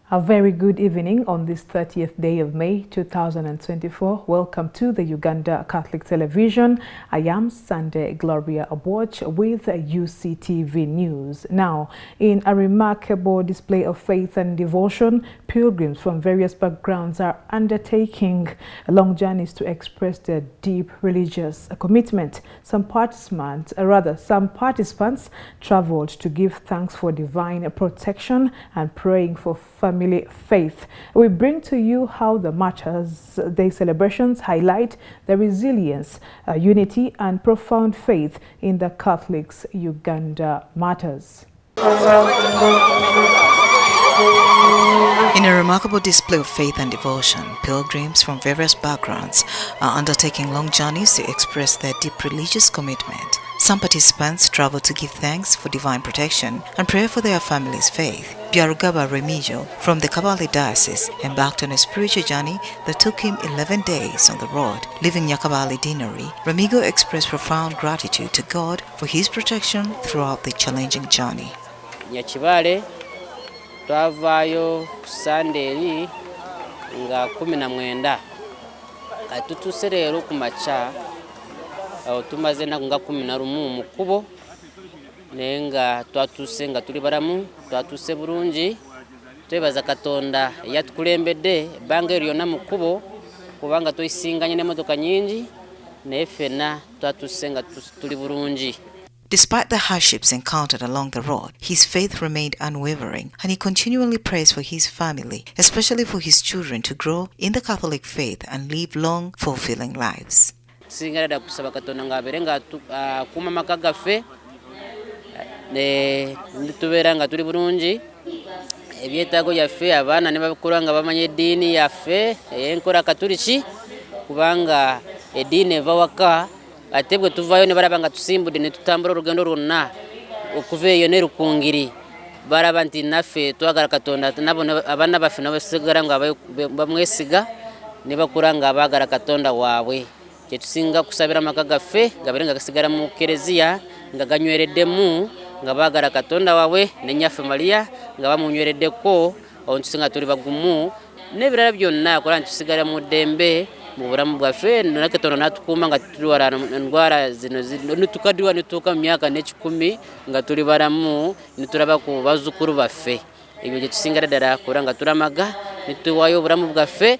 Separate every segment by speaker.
Speaker 1: A very good evening on this 30th day of May 2024. Welcome to the Uganda Catholic Television. I am Sunday Gloria Aboch with Uctv News. Now, in a remarkable display of faith and devotion, pilgrims from various backgrounds are undertaking long journeys to express their deep religious commitment. Some participants traveled to give thanks for divine protection and praying for family faith. We bring to you how the Martyrs' Day celebrations highlight the resilience, unity and profound faith in the Catholics' Uganda martyrs.
Speaker 2: In a remarkable display of faith and devotion, pilgrims from various backgrounds are undertaking long journeys to express their deep religious commitment. Some participants travel to give thanks for divine protection and pray for their family's faith. Byarugaba Remijo from the Kabale Diocese embarked on a spiritual journey that took him 11 days on the road. Leaving Nyakabale Deanery, Remigo expressed profound gratitude to God for his protection throughout the challenging journey.
Speaker 3: Nyakibale twavaayo Sunday nga 19 katutuse leero ku makya tumaze ennaku nga 11 mu kkubo naye nga twatuse nga tuli balamu, twatuse bulungi. Twebaza Katonda yatukulembedde ebbanga eryo lyonna mu kkubo kubanga tuyisinganye n'emmotoka nyingi naye ffenna twatuse nga tuli bulungi.
Speaker 2: Despite the hardships encountered along the road, his faith remained unwavering and he continually prays for his family, especially for his children to grow in the Catholic faith and live long, fulfilling lives.
Speaker 3: Singalada kusaba Katonda ng'abeere ng'akuuma amaka gaffe ne tubeera nga tuli bulungi, ebyetaago byaffe abaana ne bakula nga bamanya eddiini yaffe ey'enkola Katuliki kubanga eddiini eva waka. Ate bwe tuvaayo ne balaba nga tusimbudde ne tutambula olugendo lwonna okuva eyo ne Rukungiri, balaba nti naffe twagala Katonda, nabo abaana baffe nabo basigala nga bamwesiga ne bakula nga baagala Katonda waabwe. Kye tusinga kusabira amaka gaffe gabeere nga gasigala mu kereziya nga ganywereddemu nga baagala Katonda waabwe ne nnyaffe Mariya nga bamunywereddeko, awo tusinga tuli bagumu n'ebirala byonna akola nti tusigala mu ddembe mu bulamu bwaffe. Katonda n'atukuuma nga tuli wala endwala zino netukaddiwa ne tutuuka mu myaka n'ekikumi nga tuli balamu ne tulaba ku bazzukulu baffe. Ebyo gye tusingira ddala kuba nga tulamaga ne tuwaayo obulamu bwaffe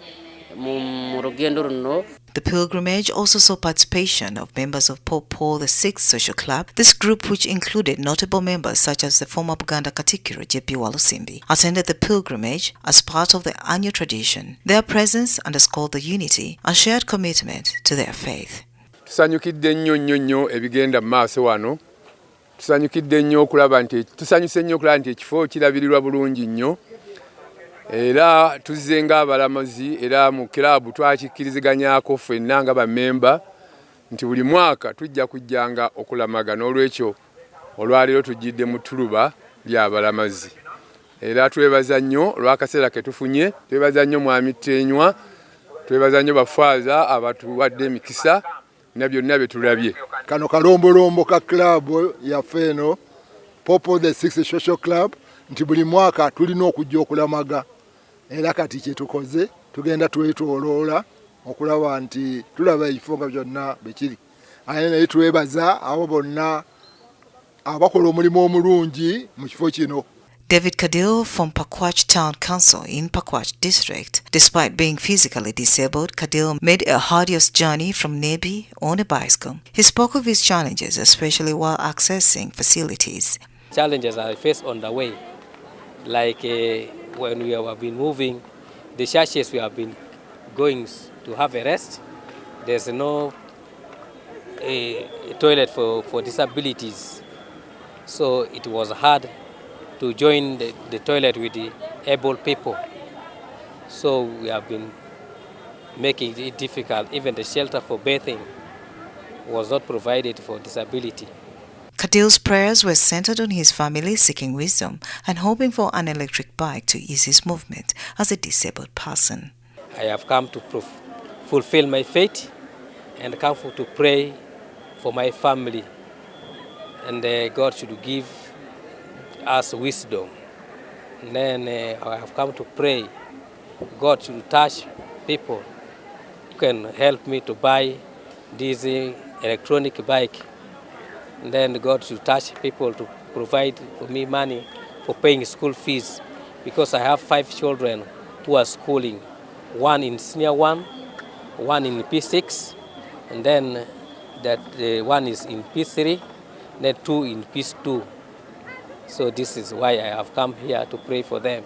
Speaker 3: mu rugendo luno.
Speaker 2: The pilgrimage also saw participation of members of Pope Paul VI Social Club. This group, which included notable members such as the former Buganda Katikiro J.P. Walusimbi, attended the pilgrimage as part of the annual tradition. Their presence underscored the unity and shared commitment to their faith.
Speaker 4: Tusanyukidde nnyo ebigenda mu maaso wano. Tusanyukidde nnyo okulaba nti tusanyuse nnyo okulaba nti ekifo kirabirirwa bulungi nnyo. Era tuzze ng'abalamuzi era mu kilabu twakikkiriziganyako ffenna nga bammemba nti buli mwaka tujja kujjanga okulamaga, n'olwekyo olwaleero tujjidde mu ttuluba ly'abalamazi. Era twebaza nnyo olw'akaseera ke tufunye, twebaza nnyo Mwami Ttenywa, twebaza nnyo bafaaza abatuwadde emikisa na byonna bye tulabye.
Speaker 5: Kano kalombolombo ka kilabu yaffe eno Popo the Sixth Social Club nti buli mwaka tulina okujja okulamaga. Era kati kye tukoze tugenda twetoloola okulaba nti tulaba ebifo nga byonna bekiri. Ate naye twebaza abo bonna abakola omulimu omulungi mu kifo kino.
Speaker 2: David Kadil from Pakwach Town Council in Pakwach District. Despite being physically disabled, Kadil made a arduous journey from Nebi on a bicycle. He spoke of his challenges, especially while accessing facilities.
Speaker 6: Challenges I face on the way, like when we have been moving, the churches we have been going to have a rest, there's no toilet for disabilities. So it was hard to join the toilet with the able people. So we have been making it difficult. Even the shelter for bathing was not provided for disability.
Speaker 2: Kadil's prayers were centered on his family seeking wisdom and hoping for an electric bike to ease his movement as a disabled person.
Speaker 6: I have come to fulfill my faith and come to pray for my family, and God should give us wisdom And then I have come to pray God to touch people who can help me to buy this electronic bike. And then God to touch people to provide for me money for paying school fees, because I have 5 children who are schooling, 1 in senior 1, 1 in P6, and then that one is in P3, then 2 in P2. So this is why I have come here to pray for them.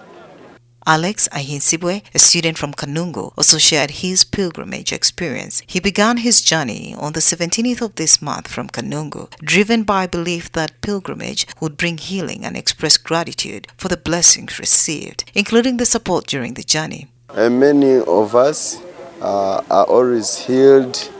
Speaker 2: Alex Ahinsibwe, a student from Kanungo, also shared his pilgrimage experience. He began his journey on the 17th of this month from Kanungo, driven by belief that pilgrimage would bring healing and express gratitude for the blessings received, including the support during the journey.
Speaker 7: And many of us are always healed,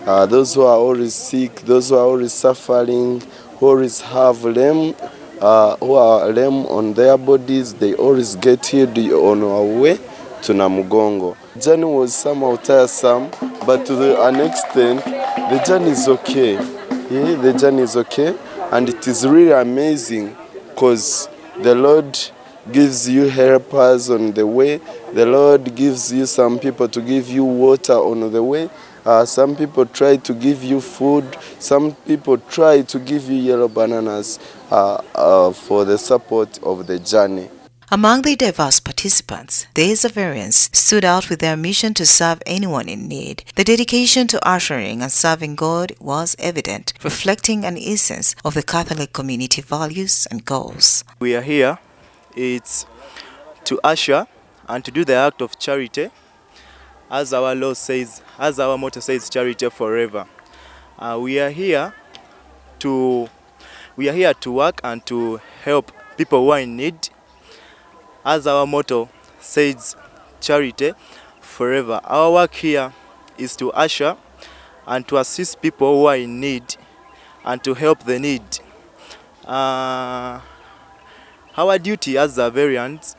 Speaker 7: those who are always sick, those who are always suffering, who always have them. Who are lame on their bodies, they always get healed on our way to Namugongo. The journey was somehow tiresome, but to an extent, the journey is okay. Yeah, the journey is okay, and it is really amazing because the Lord gives you helpers on the way. The Lord gives you some people to give you water on the way. Some people try to give you food. Some people try to give you yellow bananas for the support of the journey.
Speaker 2: Among the diverse participants, these Zavarians stood out with their mission to serve anyone in need. The dedication to ushering and serving God was evident, reflecting an essence of the Catholic community values and goals.
Speaker 8: We are here, it's to usher and to do the act of charity. As our law says, as our motto says, charity forever. We are here to work and to help people who are in need. As our motto says, charity forever. Our work here is to usher and to assist people who are in need and to help the need. Our duty as Zavarians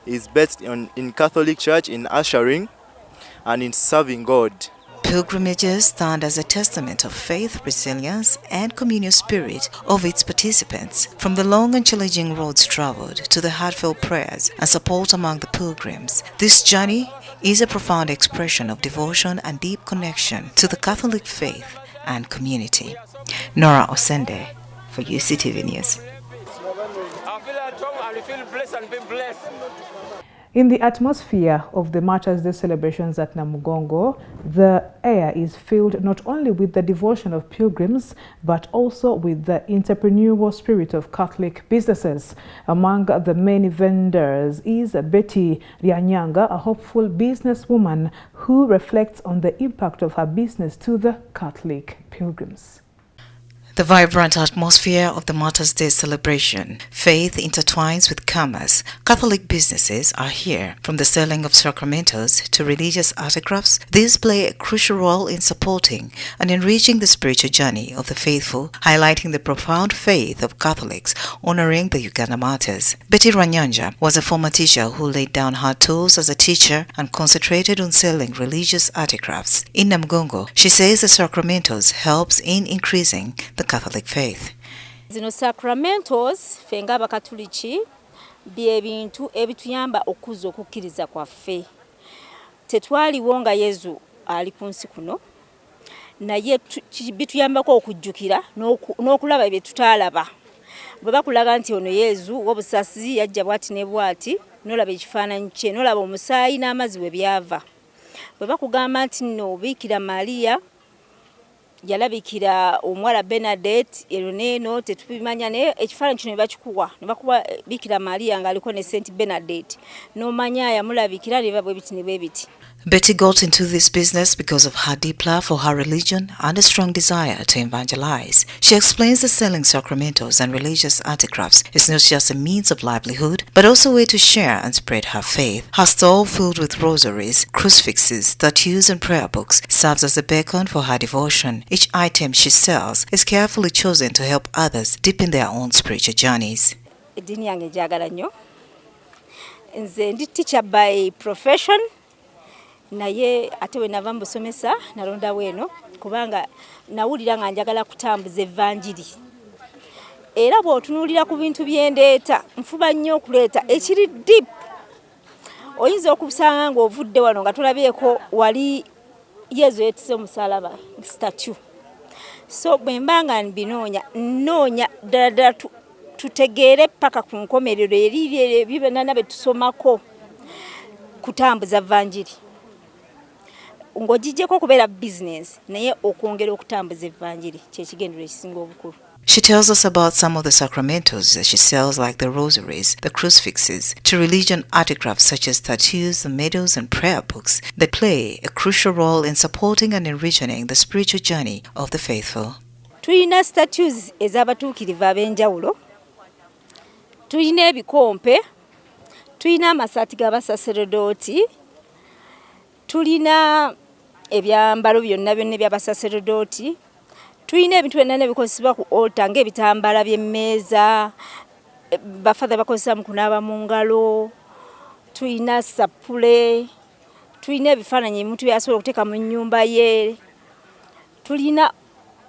Speaker 8: is based in Catholic Church, in ushering and in serving God.
Speaker 2: Pilgrimages stand as a testament of faith, resilience, and communal spirit of its participants. From the long and challenging roads traveled to the heartfelt prayers and support among the pilgrims, this journey is a profound expression of devotion and deep connection to the Catholic faith and community. Nora Osende for Uctv News.
Speaker 9: I feel at home, I feel blessed and be blessed.
Speaker 1: In the atmosphere of the Martyrs' Day celebrations at Namugongo, the air is filled not only with the devotion of pilgrims, but also with the entrepreneurial spirit of Catholic businesses. Among the many vendors is Betty Ryanyanga, a hopeful businesswoman who reflects on the impact of her business to the Catholic pilgrims.
Speaker 2: The vibrant atmosphere of the Martyrs' Day celebration, faith intertwines with commerce. Catholic businesses are here, from the selling of sacramentals to religious artifacts. These play a crucial role in supporting and enriching the spiritual journey of the faithful, highlighting the profound faith of Catholics, honoring the Uganda martyrs. Betty Ranyanja was a former teacher who laid down her tools as a teacher and concentrated on selling religious artifacts. In Namugongo, she says the sacramentals helps in increasing the Catholic faith.
Speaker 10: Zino sacramentals fenga bakatuliki bye bintu ebituyamba okuza okukkiriza kwaffe. Tetwaliwo nga Yezu ali ku nsi kuno, naye bituyambako okujjukira n'okulaba bye tutaalaba. Bwe bakulaga nti ono Yezu w'obusasi yajja bwati ne bwati, n'olaba ekifaananyi kye, n'olaba omusaayi n'amazzi we byava. Bwe bakugamba nti nno Bikira Maria yalabikira omuwala Bernadette eroneno tetubimanya naye ekifaananyi kino bakikuwa ne bakuwa Bikira Maria ng'aliko ne Saint Bernadette n'omanya yamulabikira ne bwe biti ne bwe biti.
Speaker 2: Betty got into this business because of her deep love for her religion and a strong desire to evangelize. She explains that selling sacramentals and religious artifacts is not just a means of livelihood, but also a way to share and spread her faith. Her stall, filled with rosaries, crucifixes, statues, and prayer books, serves as a beacon for her devotion. Each item she sells is carefully chosen to help others deepen their own spiritual journeys.
Speaker 10: Edini yange njagala nnyo. Nze ndi teacher by profession. Naye ate we nava mbusomesa nalonda weno kubanga nawulira nga njagala kutambuza evanjiri. era bw'otunuulira ku bintu byendeeta nfuba nnyo okuleeta ekiri deep. Oyinza okusanga ng'ovudde wano nga tulabyeko wali Yezu yeetisse omusalaba statue. So bwe mba nga nnoonya ddala tutegeere paka ku nkomerero eri ebyo byonna bye tusomako kutambuza vanjiri. Ng'ogijjeko okubeera business naye okwongera okutambuza evanjiri kyekigendero ekisinga obukulu.
Speaker 2: She tells us about some of the sacramentals that she sells, like the rosaries, the crucifixes, to religion artifacts such as tattoos, the medals, and prayer books that play a crucial role in supporting and enriching the spiritual journey of the faithful.
Speaker 10: Tulina statues ez'abatuukirivu ab'enjawulo, tulina ebikompe, tulina amasaati g'abasaserodooti, tulina ebyambalo byonna by'abasaserodooti, tulina ebintu byonna ebikozesebwa ku altar ng'ebitambaala by'emmeeza, bafadha bakozesa mu kunaaba mu ngalo, tulina sapule, tulina ebifaananyi omuntu byasobola okuteeka mu nnyumba ye, tulina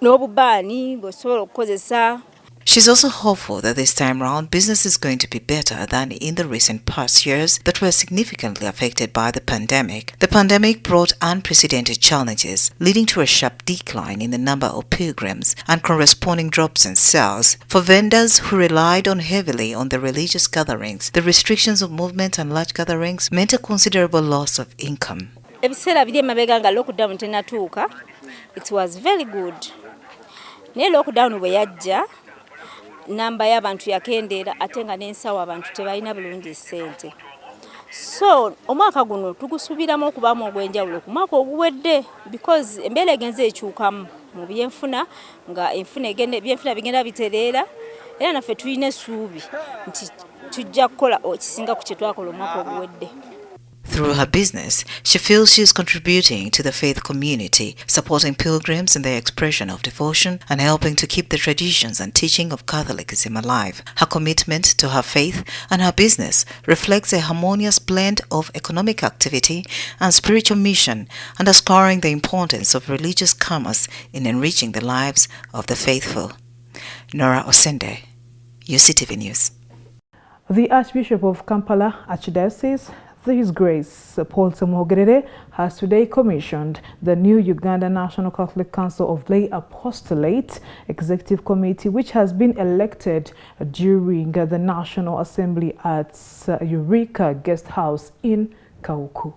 Speaker 10: n'obubaani bw'osobola okukozesa.
Speaker 2: She's also hopeful that this time round business is going to be better than in the recent past years that were significantly affected by the pandemic. The pandemic brought unprecedented challenges, leading to a sharp decline in the number of pilgrims and corresponding drops in sales. For vendors who relied heavily on the religious gatherings, the restrictions of movement and large gatherings meant a considerable loss of income.
Speaker 10: Ebiseera biri emabega nga lockdown tenatuuka, it was very good. Naye lockdown bwe yajja, namba y'abantu yakendeera ate nga n'ensawo abantu tebalina bulungi ssente. So omwaka guno tugusuubiramu okubaamu ogw'enjawulo ku mwaka oguwedde, because embeera egenze ekyukamu mu byenfuna, nga ebyenfuna bigenda bitereera, era naffe tulina essuubi nti tujja kukola ekisinga ku kye twakola omwaka oguwedde.
Speaker 2: Through her business, she feels she is contributing to the faith community, supporting pilgrims in their expression of devotion and helping to keep the traditions and teaching of Catholicism alive. Her commitment to her faith and her business reflects a harmonious blend of economic activity and spiritual mission, underscoring the importance of religious commerce in enriching the lives of the faithful. Nora Osende, UCTV News.
Speaker 1: The Archbishop of Kampala Archdiocese, His Grace Paul Semuhogerere, has today commissioned the new Uganda National Catholic Council of Lay Apostolate Executive Committee, which has been elected during the National Assembly at Eureka Guest House in Kauku.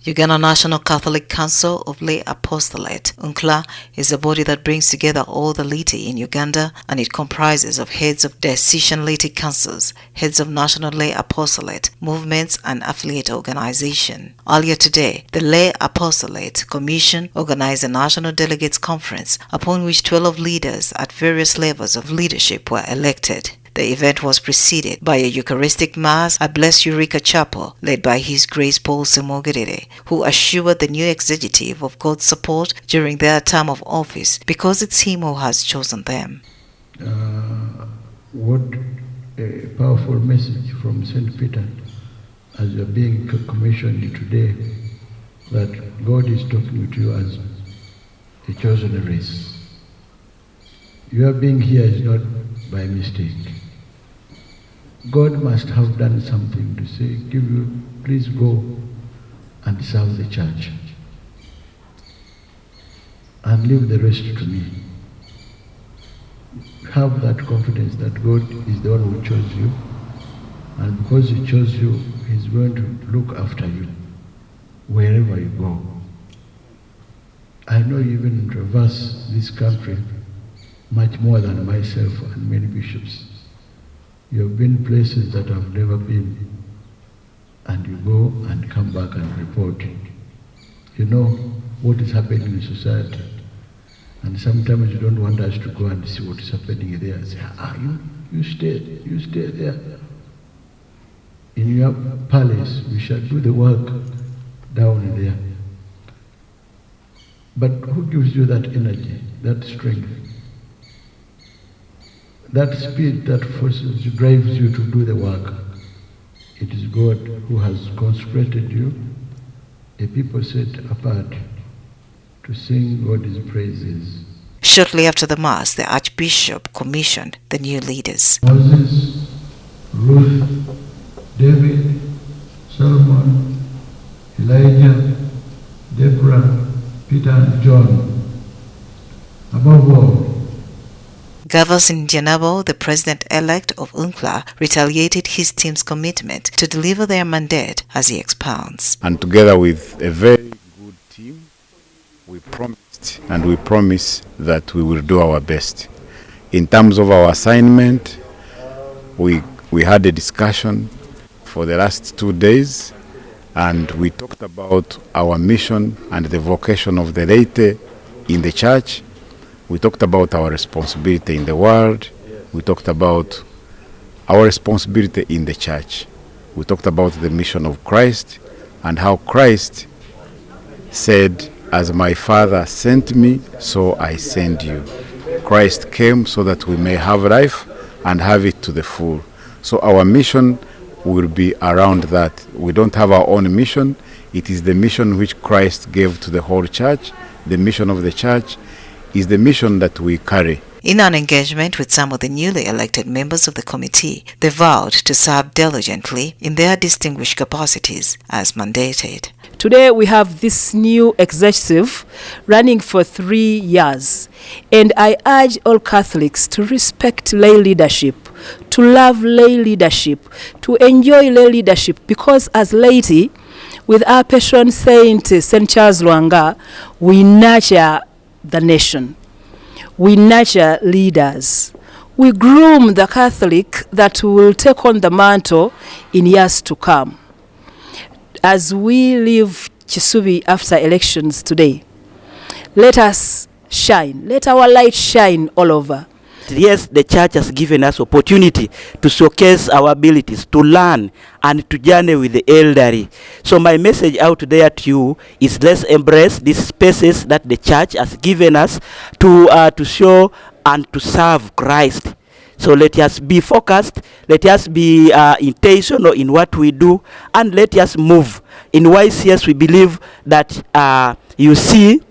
Speaker 2: Uganda National Catholic Council of Lay Apostolate, UNCLA, is a body that brings together all the laity in Uganda, and it comprises of heads of diocesan laity councils, heads of national lay apostolate, movements and affiliate organization. Earlier today, the Lay Apostolate Commission organized a National Delegates Conference, upon which 12 leaders at various levels of leadership were elected. The event was preceded by a Eucharistic Mass at Blessed Eureka Chapel, led by His Grace Paul Semuhogerere, who assured the new executive of God's support during their term of office, because it's Him who has chosen them.
Speaker 11: What a powerful message from St. Peter as you're being commissioned today, that God is talking to you as a chosen race. Your being here is not by mistake. God must have done something to say, please go and serve the church and leave the rest to me. Have that confidence that God is the one who chose you, and because He chose you, He's going to look after you wherever you go. I know you even traverse this country much more than myself and many bishops. You have been places that I've never been, and you go and come back and report. You know what is happening in society, and sometimes you don't want us to go and see what is happening there. Say, you stay there. In your palace, we shall do the work down there. But who gives you that energy, that strength? That spirit that forces you, drives you to do the work. It is God who has consecrated you, a people set apart to sing God's praises.
Speaker 2: Shortly after the Mass, the Archbishop commissioned the new leaders.
Speaker 11: Moses, Ruth, David, Solomon, Elijah, Deborah, Peter and John. Above all,
Speaker 2: Gavas in Janabo, the president-elect of UNCLA, retaliated his team's commitment to deliver their mandate as he expounds.
Speaker 12: And together with a very good team, we promise that we will do our best. In terms of our assignment, we had a discussion for the last 2 days, and we talked about our mission and the vocation of the laity in the church. We talked about our responsibility in the world. We talked about our responsibility in the church. We talked about the mission of Christ and how Christ said, "As my Father sent me, so I send you." Christ came so that we may have life and have it to the full. So our mission will be around that. We don't have our own mission. It is the mission which Christ gave to the whole church. The mission of the church is the mission that we carry.
Speaker 2: In an engagement with some of the newly elected members of the committee, they vowed to serve diligently in their distinguished capacities as mandated.
Speaker 13: Today we have this new executive running for 3 years, and I urge all Catholics to respect lay leadership, to love lay leadership, to enjoy lay leadership, because as laity, with our patron saint St. Charles Lwanga, we nurture the nation. We nurture leaders. We groom the Catholic that will take on the mantle in years to come. As we leave Kisubi after elections today, let us shine. Let our light shine all over.
Speaker 14: Yes, the church has given us opportunity to showcase our abilities, to learn and to journey with the elderly. So my message out there to you is, let's embrace these spaces that the church has given us to show and to serve Christ. So let us be focused, let us be intentional in what we do, and let us move. In YCS we believe that you see,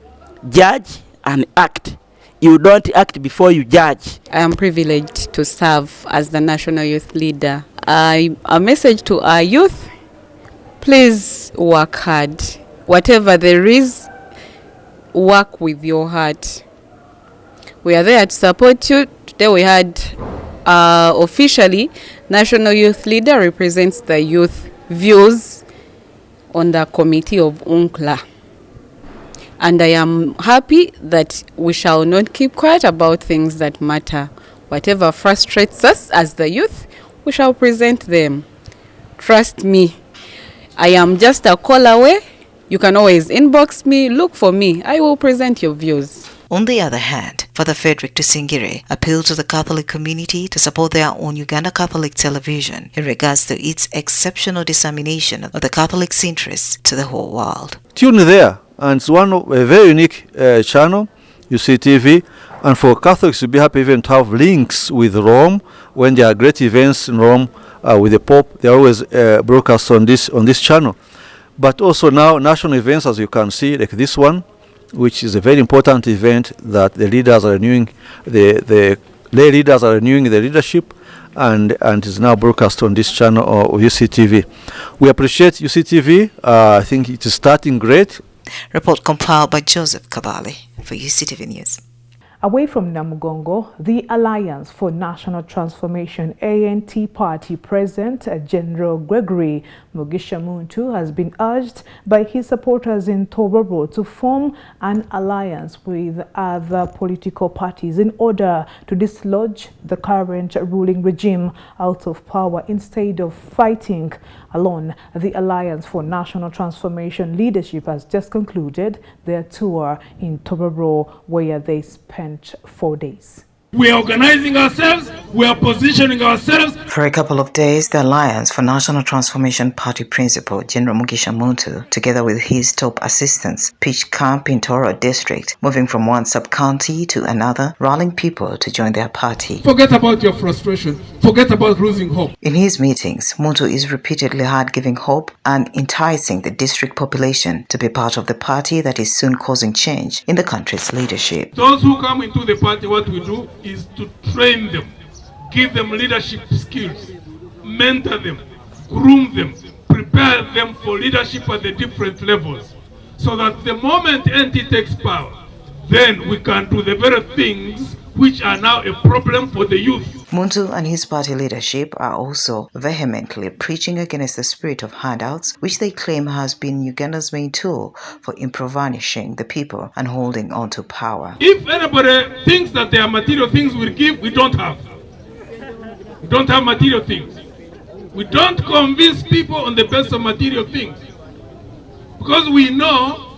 Speaker 14: judge and act. You don't act before you judge.
Speaker 15: I am privileged to serve as the National Youth Leader. A message to our youth: please work hard. Whatever there is, work with your heart. We are there to support you. Today we had officially National Youth Leader represents the youth views on the committee of UNCLA. And I am happy that we shall not keep quiet about things that matter. Whatever frustrates us as the youth, we shall present them. Trust me, I am just a call away. You can always inbox me, look for me. I will present your views.
Speaker 2: On the other hand, Father Frederick Tusingire appealed to the Catholic community to support their own Uganda Catholic television in regards to its exceptional dissemination of the Catholic's interests to the whole world.
Speaker 16: Tune there, and it's a very unique channel, Uctv, and for Catholics to be happy even to have links with Rome when there are great events in Rome with the Pope. They are always broadcast on this channel. But also now national events, as you can see, like this one, which is a very important event that the leaders are renewing, the lay leaders are renewing the leadership, and is now broadcast on this channel or Uctv. We appreciate Uctv. I think it is starting great.
Speaker 2: Report compiled by Joseph Kabali for UCTV News.
Speaker 1: Away from Namugongo, the Alliance for National Transformation ANT Party President General Gregory Mugisha Muntu has been urged by his supporters in Tororo to form an alliance with other political parties in order to dislodge the current ruling regime out of power instead of fighting alone. The Alliance for National Transformation leadership has just concluded their tour in Tororo, where they spent 4 days.
Speaker 17: We are organizing ourselves, we are positioning ourselves.
Speaker 2: For a couple of days, the Alliance for National Transformation Party principal, General Mugisha Muntu, together with his top assistants, pitched camp in Toro district, moving from one sub-county to another, rallying people to join their party.
Speaker 17: Forget about your frustration. Forget about losing hope.
Speaker 2: In his meetings, Muntu is repeatedly hard giving hope and enticing the district population to be part of the party that is soon causing change in the country's leadership.
Speaker 17: Those who come into the party, what we do is to train them, give them leadership skills, mentor them, groom them, prepare them for leadership at the different levels, so that the moment NT takes power, then we can do the very things which are now a problem for the youth.
Speaker 2: Muntu and his party leadership are also vehemently preaching against the spirit of handouts, which they claim has been Uganda's main tool for impoverishing the people and holding on to power.
Speaker 17: If anybody thinks that there are material things we give, we don't have. We don't have material things. We don't convince people on the basis of material things. Because we know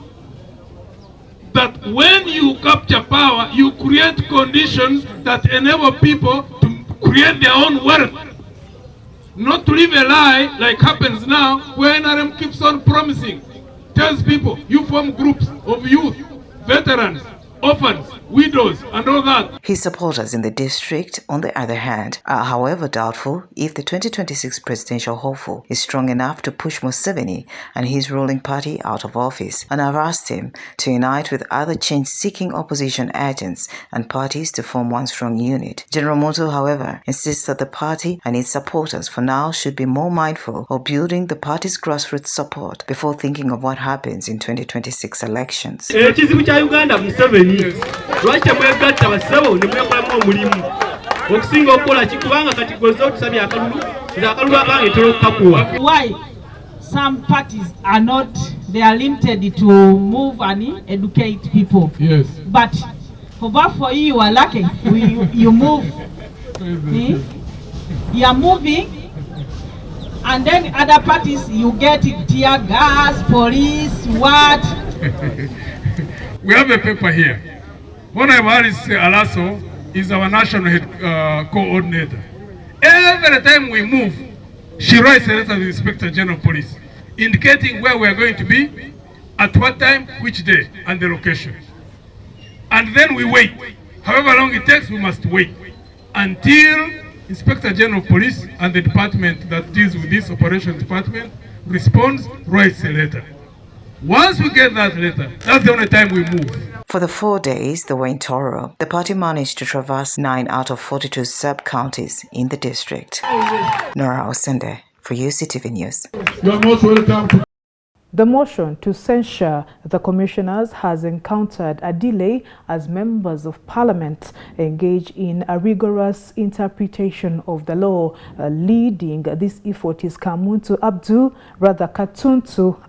Speaker 17: that when you capture power, you create conditions that enable people to create their own wealth. Not to live a lie like happens now, where NRM keeps on promising, tells people, you form groups of youth, veterans, orphans, widows, and all that.
Speaker 2: His supporters in the district, on the other hand, are however doubtful if the 2026 presidential hopeful is strong enough to push Museveni and his ruling party out of office, and have asked him to unite with other change-seeking opposition agents and parties to form one strong unit. General Muntu, however, insists that the party and its supporters for now should be more mindful of building the party's grassroots support before thinking of what happens in 2026 elections.
Speaker 18: Lwaki mwegatta basabo ne mwekolamu omulimu okusinga okukola kikubanga kati goza otusabye akalulu akalulu abange tolokukakuwa.
Speaker 19: Why some parties are not, they are limited to move and educate people.
Speaker 17: Yes.
Speaker 19: But for you are lucky. You move. You are moving, and then other parties you get tear gas, police, what?
Speaker 17: We have a paper here. Honorable Alice Alaso is our national head coordinator. Every time we move, she writes a letter to the Inspector General of Police, indicating where we are going to be, at what time, which day, and the location. And then we wait. However long it takes, we must wait until Inspector General of Police and the department that deals with this operation department responds, writes a letter. Once we get that letter, that's the only time we move.
Speaker 2: For the 4 days they were in Toro, the party managed to traverse 9 out of 42 sub-counties in the district. Nora Osende for Uctv News.
Speaker 17: You are most welcome to
Speaker 1: The motion to censure the commissioners has encountered a delay as members of parliament engage in a rigorous interpretation of the law. Leading this effort is Katuntu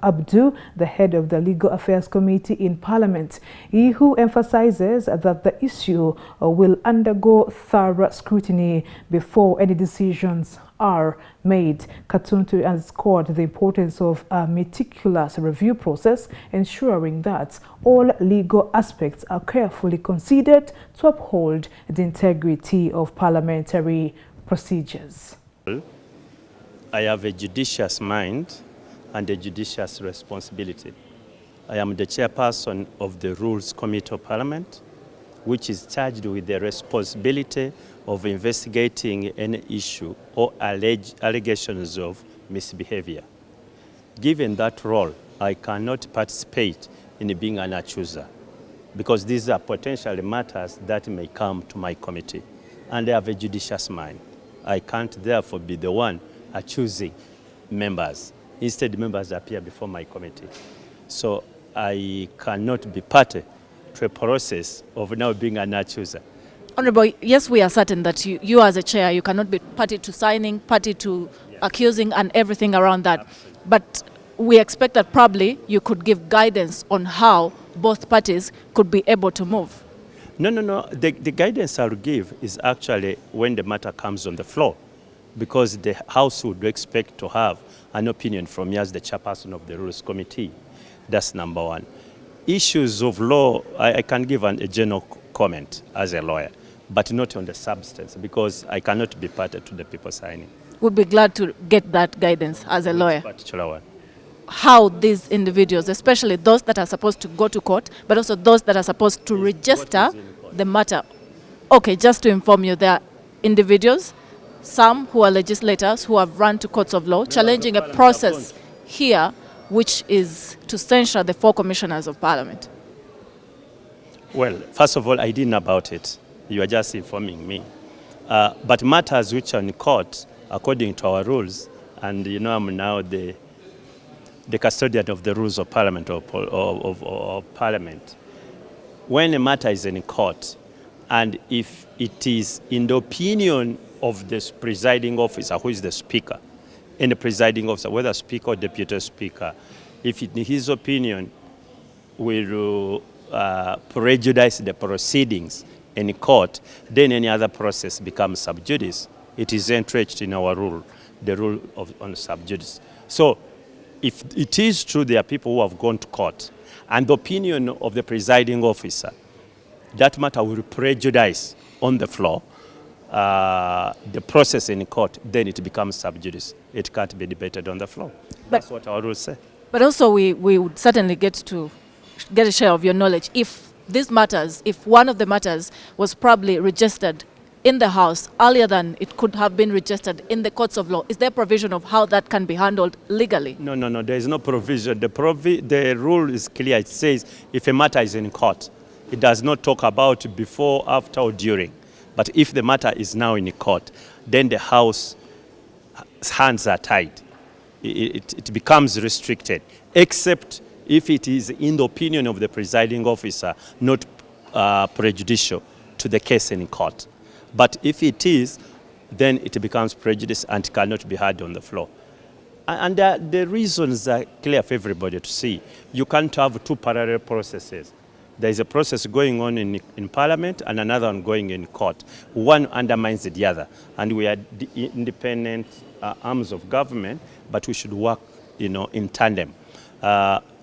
Speaker 1: Abdu, the head of the Legal Affairs Committee in Parliament. He who emphasizes that the issue will undergo thorough scrutiny before any decisions are made. Katuntu underscored the importance of a meticulous review process, ensuring that all legal aspects are carefully considered to uphold the integrity of parliamentary procedures.
Speaker 20: I have a judicious mind and a judicious responsibility. I am the chairperson of the Rules Committee of Parliament, which is charged with the responsibility of investigating any issue or allegations of misbehavior. Given that role, I cannot participate in being an accuser because these are potential matters that may come to my committee, and I have a judicious mind. I can't therefore be the one accusing members. Instead, members appear before my committee. So I cannot be party to a process of now being an accuser.
Speaker 21: Honorable, yes, we are certain that you as a chair, you cannot be party to signing, party to accusing and everything around that.
Speaker 20: Absolutely.
Speaker 21: But we expect that probably you could give guidance on how both parties could be able to move.
Speaker 20: No. The guidance I'll give is actually when the matter comes on the floor, because the House would expect to have an opinion from me as the chairperson of the Rules Committee. That's number one. Issues of law, I can give a general comment as a lawyer. but not on the substance, because I cannot be party to the people signing.
Speaker 21: Would be glad to get that guidance as a lawyer.
Speaker 20: Particular one.
Speaker 21: How these individuals, especially those that are supposed to go to court, but also those that are supposed to register the matter. Okay, just to inform you, there are individuals, some who are legislators who have run to courts of law, challenging a process here which is to censure the 4 commissioners of parliament.
Speaker 20: Well, first of all, I didn't know about it. You are just informing me. But matters which are in court, according to our rules, and you know I'm now the custodian of the rules of parliament or parliament. When a matter is in court, and if it is in the opinion of the presiding officer, who is the speaker, and the presiding officer, whether speaker or deputy speaker, if in his opinion will prejudice the proceedings in court, then any other process becomes sub judice. It is entrenched in our rule, the rule on sub judice. So if it is true there are people who have gone to court, and the opinion of the presiding officer, that matter will prejudice on the floor the process in court, then it becomes sub judice. It can't be debated on the floor. That's what our rules say.
Speaker 21: But also we would certainly get a share of your knowledge if these matters, if one of the matters was probably registered in the House earlier than it could have been registered in the courts of law. Is there provision of how that can be handled legally?
Speaker 20: No, there is no provision. The rule is clear. It says if a matter is in court, it does not talk about before, after, or during. But if the matter is now in court, then the House's hands are tied. It becomes restricted, except if it is in the opinion of the presiding officer, not prejudicial to the case in court. But if it is, then it becomes prejudice and cannot be heard on the floor. And the reasons are clear for everybody to see. You can't have 2 parallel processes. There is a process going on in Parliament and another one going in court. One undermines the other. And we are independent arms of government, but we should work in tandem.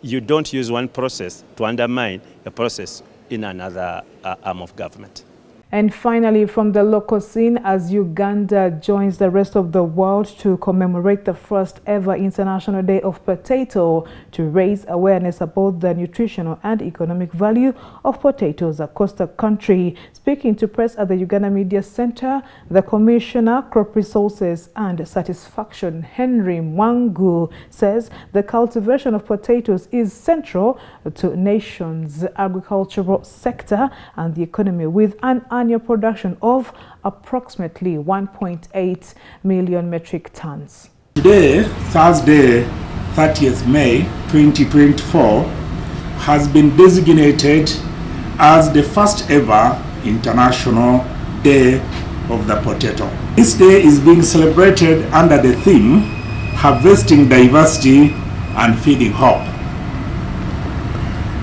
Speaker 20: You don't use one process to undermine a process in another arm of government.
Speaker 1: And finally, from the local scene, as Uganda joins the rest of the world to commemorate the first ever International Day of Potato to raise awareness about the nutritional and economic value of potatoes across the country. Speaking to press at the Uganda Media Center, the Commissioner, Crop Resources and Satisfaction, Henry Mwangu, says the cultivation of potatoes is central to nation's agricultural sector and the economy, with an annual production of approximately 1.8 million metric tons.
Speaker 3: Today, Thursday, 30th May 2024, has been designated as the first ever International Day of the Potato. This day is being celebrated under the theme, Harvesting Diversity and Feeding Hope.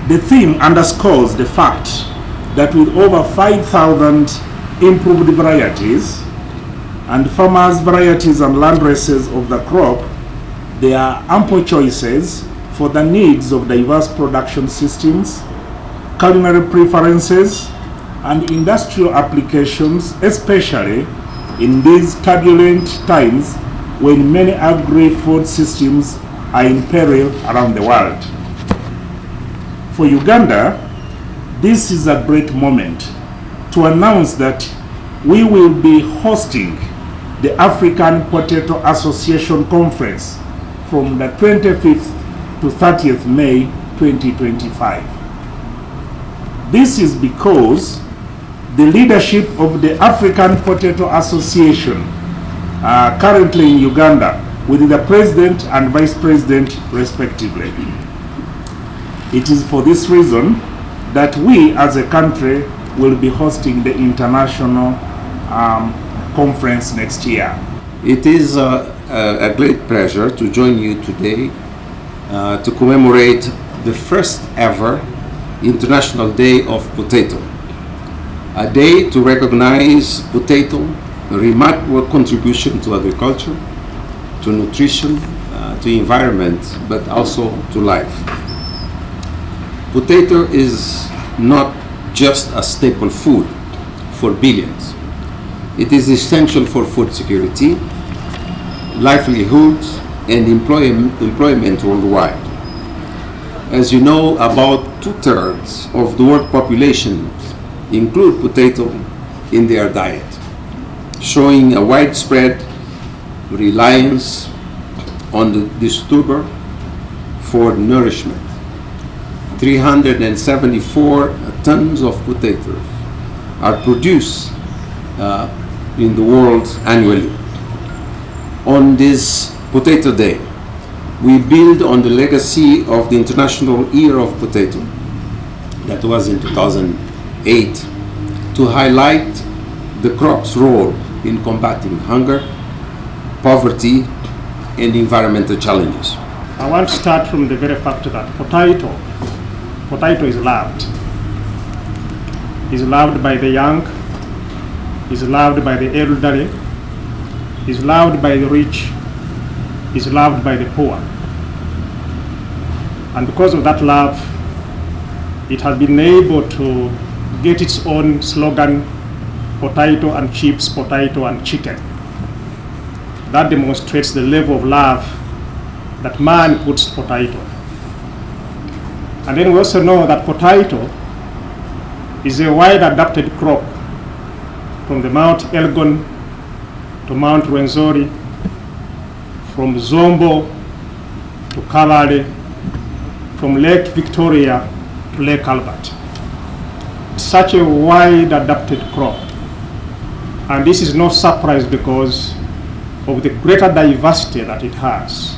Speaker 3: The theme underscores the fact that with over 5,000 improved varieties and farmers' varieties and land races of the crop, there are ample choices for the needs of diverse production systems, culinary preferences, and industrial applications, especially in these turbulent times when many agri-food systems are in peril around the world. For Uganda, this is a great moment to announce that we will be hosting the African Potato Association Conference from the 25th to 30th May 2025. This is because the leadership of the African Potato Association currently in Uganda, with the President and Vice President respectively. It is for this reason that we as a country will be hosting the international conference next year.
Speaker 22: It is a great pleasure to join you today to commemorate the first ever International Day of Potato, a day to recognize potato, a remarkable contribution to agriculture, to nutrition, to environment, but also to life. Potato is not just a staple food for billions. It is essential for food security, livelihoods, and employment worldwide. As you know, about 2/3 of the world population include potato in their diet, showing a widespread reliance on this tuber for nourishment. 374 tons of potatoes are produced in the world annually. On this Potato Day, we build on the legacy of the International Year of Potato that was in 2008 to highlight the crop's role in combating hunger, poverty, and environmental challenges.
Speaker 4: I want to start from the very fact that potato is loved. It's loved by the young, it's loved by the elderly, it's loved by the rich, it's loved by the poor. And because of that love, it has been able to get its own slogan, potato and chips, potato and chicken. That demonstrates the level of love that man puts to potato. And then we also know that potato is a wide adapted crop from the Mount Elgon to Mount Rwenzori, from Zombo to Kabale, from Lake Victoria to Lake Albert. Such a wide adapted crop. And this is no surprise because of the greater diversity that it has,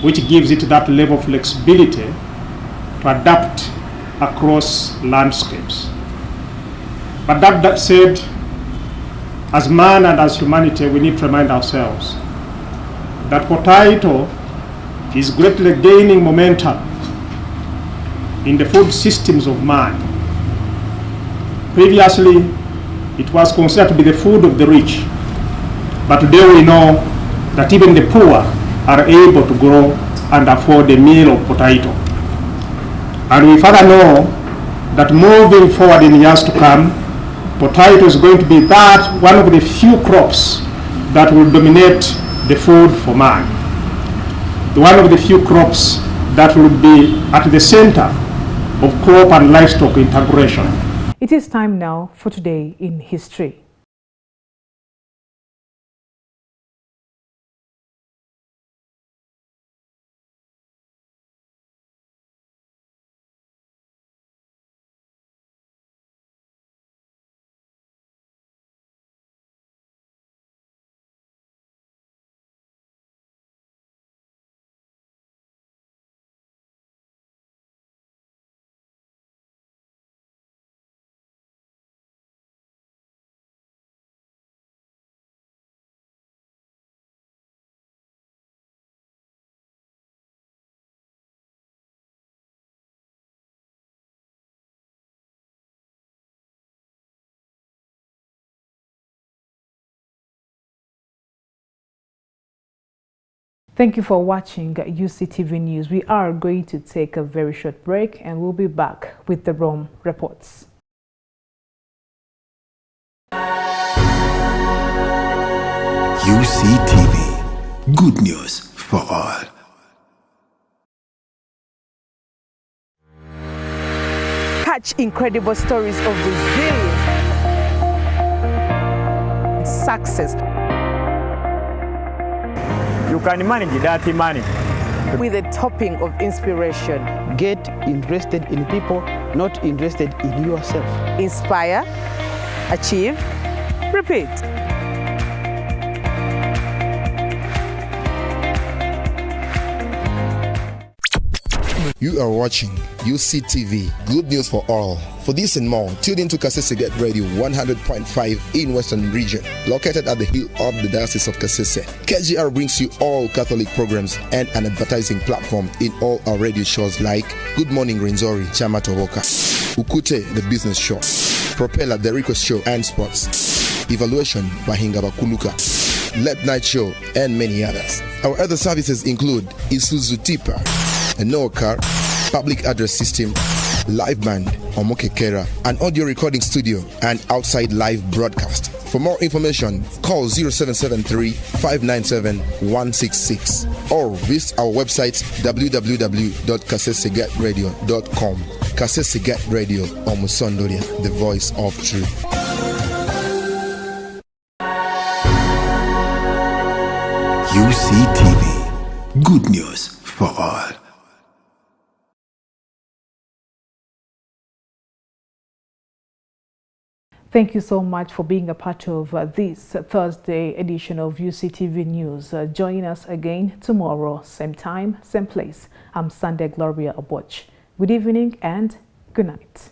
Speaker 4: which gives it that level of flexibility to adapt across landscapes. But that said, as man and as humanity, we need to remind ourselves that potato is greatly gaining momentum in the food systems of man. Previously, it was considered to be the food of the rich, but today we know that even the poor are able to grow and afford a meal of potato. And we further know that moving forward in years to come, potato is going to be one of the few crops that will dominate the food for man. One of the few crops that will be at the center of crop and livestock integration.
Speaker 1: It is time now for Today in History. Thank you for watching UCTV News. We are going to take a very short break and we'll be back with the Rome reports.
Speaker 5: UCTV, good news for all.
Speaker 23: Catch incredible stories of resilience, success.
Speaker 24: You can manage that money
Speaker 23: with a topping of inspiration.
Speaker 25: Get interested in people, not interested in yourself.
Speaker 23: Inspire, achieve, repeat.
Speaker 5: You are watching UCTV, good news for all. For this and more, tune into Kasese Get Radio 100.5 in Western Region, located at the hill of the Diocese of Kasese. KGR brings you all Catholic programs and an advertising platform in all our radio shows like Good Morning Rwenzori, Chama Toboka, Ukute, the business show, Propeller, the request show and sports, Evaluation, Bahinga Bakuluka, Late Night Show, and many others. Our other services include Isuzu Tipa, a no car, public address system, live band, Omokekera, an audio recording studio and outside live broadcast. For more information, call 0773 597 166 or visit our website www.kasesegatradio.com. Kasesegat Radio, Omusondoria, the voice of truth.
Speaker 6: UCTV, good news for all.
Speaker 1: Thank you so much for being a part of this Thursday edition of UCTV News. Join us again tomorrow, same time, same place. I'm Sunday Gloria Aboch. Good evening and good night.